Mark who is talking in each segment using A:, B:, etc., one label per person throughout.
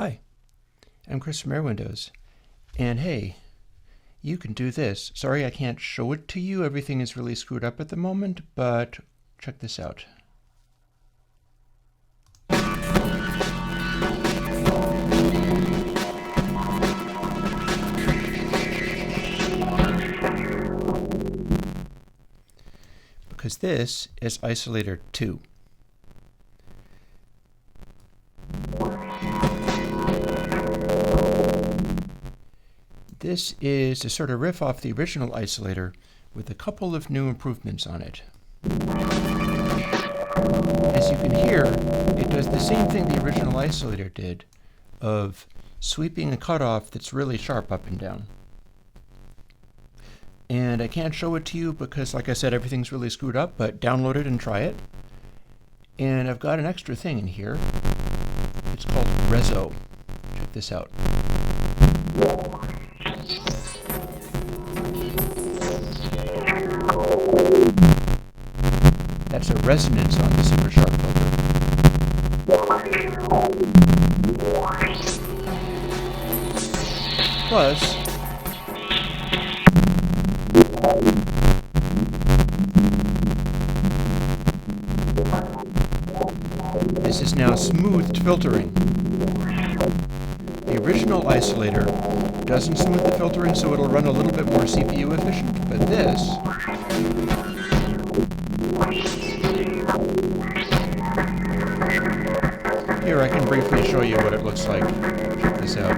A: Hi, I'm Chris from Airwindows, and hey, you can do this. Sorry I can't show it to you, everything is really screwed up at the moment, but check this out. Because this is Isolator2. This is a sort of riff off the original Isolator with a couple of new improvements on it. As you can hear, it does the same thing the original Isolator did of sweeping a cutoff that's really sharp up and down. And I can't show it to you because, like I said, everything's really screwed up, but download it and try it. And I've got an extra thing in here. It's called Reso. Check this out. That's a resonance on the super sharp filter. Plus, this is now smoothed filtering. The original Isolator doesn't smooth the filtering, so it'll run a little bit more CPU efficient, but this here, I can briefly show you what it looks like. Check this out.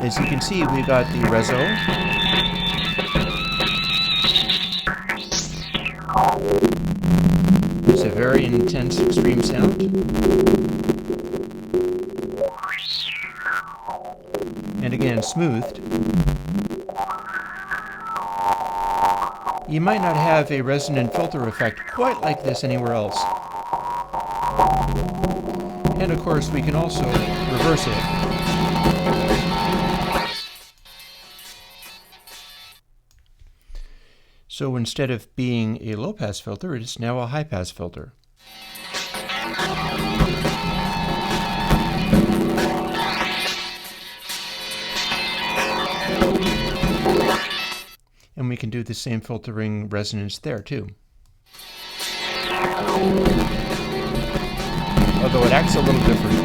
A: As you can see, we got the Reso. It's a very intense, extreme sound. And again, smoothed. You might not have a resonant filter effect quite like this anywhere else. And of course, we can also reverse it. So instead of being a low-pass filter, it is now a high-pass filter. And we can do the same filtering resonance there too. Although it acts a little different.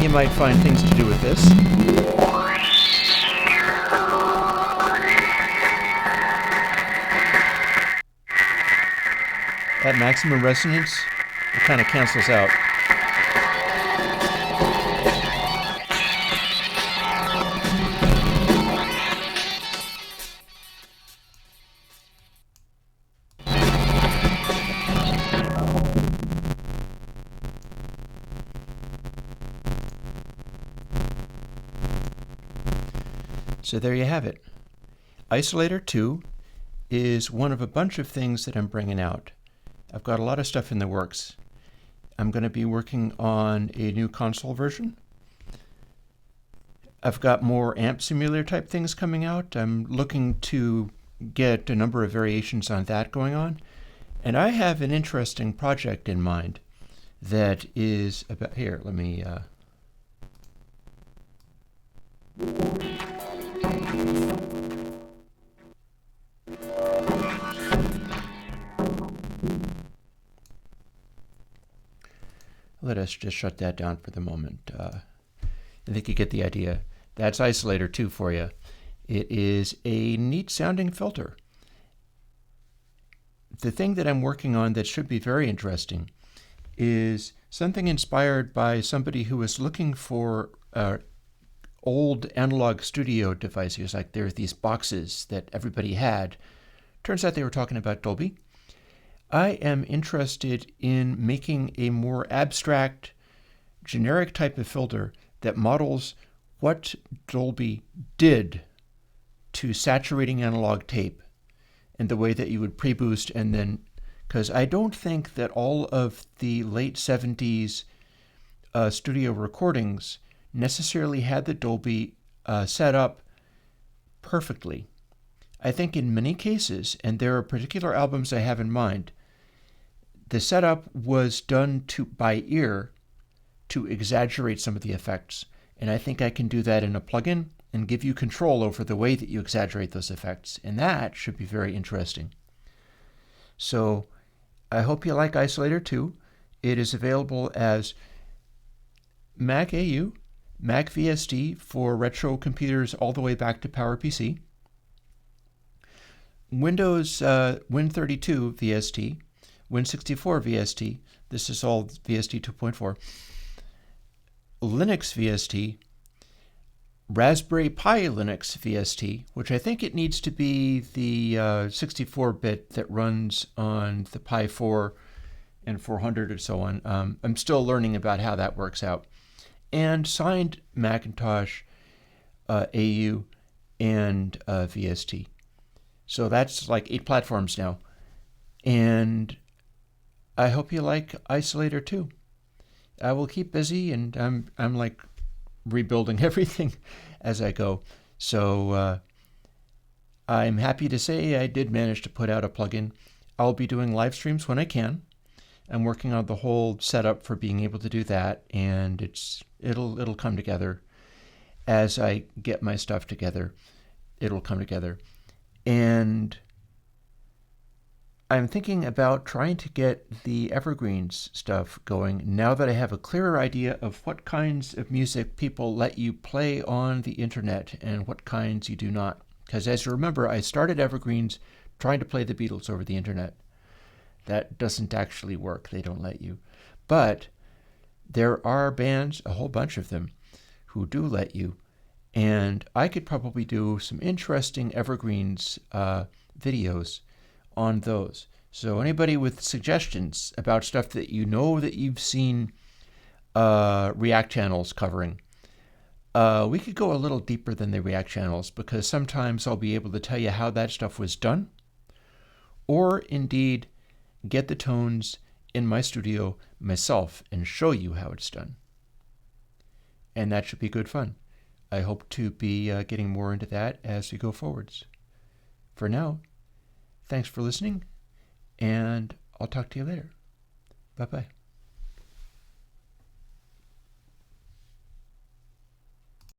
A: You might find things to do with this. At maximum resonance, it kind of cancels out. So there you have it. Isolator2 is one of a bunch of things that I'm bringing out. I've got a lot of stuff in the works. I'm going to be working on a new console version. I've got more amp simulator type things coming out. I'm looking to get a number of variations on that going on. And I have an interesting project in mind that is about, here, let me let us just shut that down for the moment. I think you get the idea. That's Isolator2 for you. It is a neat sounding filter. The thing that I'm working on that should be very interesting is something inspired by somebody who was looking for old analog studio devices. Like there's these boxes that everybody had. Turns out they were talking about Dolby. I am interested in making a more abstract, generic type of filter that models what Dolby did to saturating analog tape and the way that you would pre-boost and then, because I don't think that all of the late 70s studio recordings necessarily had the Dolby set up perfectly. I think in many cases, and there are particular albums I have in mind, the setup was done by ear to exaggerate some of the effects. And I think I can do that in a plugin and give you control over the way that you exaggerate those effects. And that should be very interesting. So I hope you like Isolator2. It is available as Mac AU, Mac VST for retro computers all the way back to PowerPC, Windows Win32 VST, Win64 VST, this is all VST 2.4, Linux VST, Raspberry Pi Linux VST, which I think it needs to be the 64-bit that runs on the Pi 4 and 400 or so on. I'm still learning about how that works out. And signed Macintosh, AU, and VST. So that's like 8 platforms now. And I hope you like Isolator2. I will keep busy, and I'm like rebuilding everything as I go. So I'm happy to say I did manage to put out a plugin. I'll be doing live streams when I can. I'm working on the whole setup for being able to do that, and it'll come together as I get my stuff together. It'll come together. And I'm thinking about trying to get the evergreens stuff going now that I have a clearer idea of what kinds of music people let you play on the internet and what kinds you do not. Because as you remember, I started evergreens trying to play the Beatles over the internet. That doesn't actually work. They don't let you. But there are bands, a whole bunch of them, who do let you. And I could probably do some interesting evergreens videos on those. So anybody with suggestions about stuff that you know that you've seen React channels covering, we could go a little deeper than the React channels, because sometimes I'll be able to tell you how that stuff was done, or indeed get the tones in my studio myself and show you how it's done. And that should be good fun. I hope to be getting more into that as we go forwards. For now, thanks for listening, and I'll talk to you later. Bye-bye.